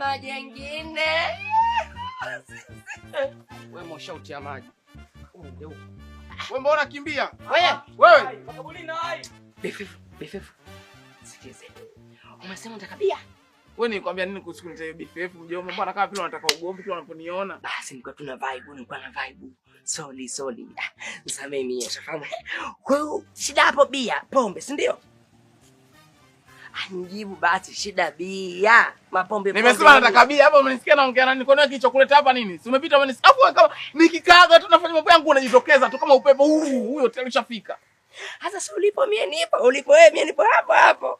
na jengine. Wewe mshauti ya maji. Wewe mbona kimbia? Wewe. Makabulini na hai. BFF. Sikize. Umesema unataka bia? Wewe nilikwambia nini kuhusu kunitaka BFF? Mjomba, mbona kama vile unataka ugomvi tu unaponiona? Basi nilikuwa tuna vibe, nilikuwa na vibe. Sorry. Nisamee mimi, shafahamu. Kwa hiyo shida hapo bia, pombe, si ndio? Anijibu basi shida bia, mapombe. Nimesema nataka bia, hapo umenisikia naongea nani? Kwa nini kilichokuleta hapa nini? Si umepita umenisikia? Afu kama nikikaaga tu nafanya mambo yangu unajitokeza tu kama upepo huu, huyo tayari ushafika. Hata si ulipo mimi nipo, ulipo wewe mimi nipo hapo.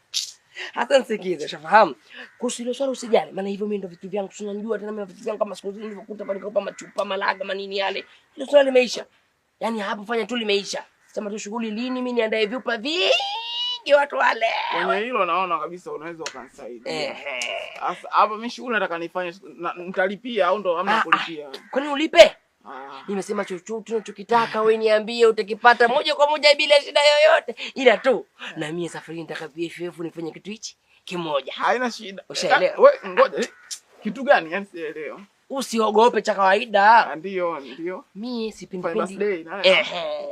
Hata nisikize, shafahamu. Kuhusu ile swala usijali, maana hivyo mimi ndo vitu vyangu tunanijua tena mimi vitu vyangu kama siku zile nilivyokuta pale kwa machupa malaga manini yale. Ile swala limeisha. Yaani hapo fanya tu limeisha. Sema tu shughuli lini mimi niandae vyupa vingi watu wale. Kwenye hilo naona kabisa unaweza ukanisaidia. Sasa hapa mimi shughuli nataka nifanye nitalipia au ndo hamna kulipia. Kwani ulipe? Nimesema chochote unachokitaka wewe niambie utakipata moja kwa moja bila shida yoyote. Ila tu na mimi safari nitaka BFF nifanye kitu hichi kimoja. Haina shida. Ushaelewa? Wewe ngoja. Kitu gani? Yaani sielewi. Usiogope cha kawaida. Ndio. Mimi sipendi birthday.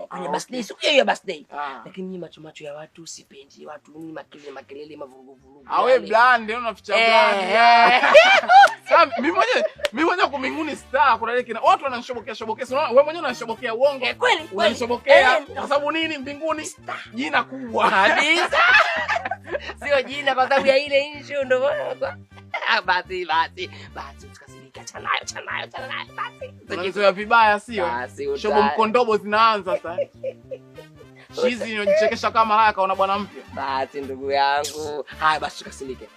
Kwenye birthday sio hiyo birthday. Lakini mimi macho ya watu sipendi. Watu mimi makelele mavurugu. Awe bland ndio unaficha bland. Sasa mimi mwenyewe kuminguni star kuna ile kina watu wananishobokea. Wewe mwenyewe unanishobokea uongo. Kweli. Unanishobokea kwa sababu nini mbinguni? Jina kubwa. Kabisa. Sio jina kwa sababu ya ile issue ndio maana. Basi usikasirike, chanayo basi. Unazoea vibaya sio? Shobo mkondobo zinaanza sasa. Chizi unajichekesha kama malaya kaona bwana mpya. Basi ndugu yangu. Haya basi usikasirike.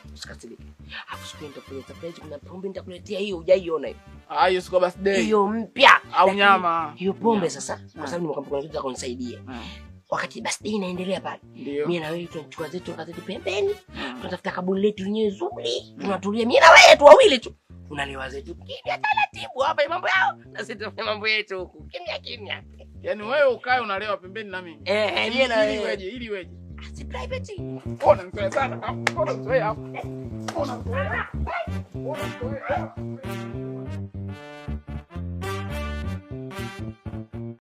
Hapo siku nitakuletea surprise, kuna pombe nitakuletea hiyo hujaiona hiyo. Hiyo siku birthday. Hiyo mpya au nyama. Hiyo pombe sasa kwa sababu nimekwambia kuna kitu cha kunisaidia. Wakati birthday inaendelea pale. Mimi na wewe tunachukua zetu kazi pembeni. Tunatafuta kaburi letu lenyewe zuri. Tunatulia mimi na wewe tu wawili tu. Tunalewa zetu kimya taratibu hapa mambo yao. Na sisi tunafanya mambo yetu huku. Kimya. Yaani wewe ukae unalewa pembeni na mimi. Mimi na wewe. Ili weje. Si private. Ona mzoea sana. Ona mzoea.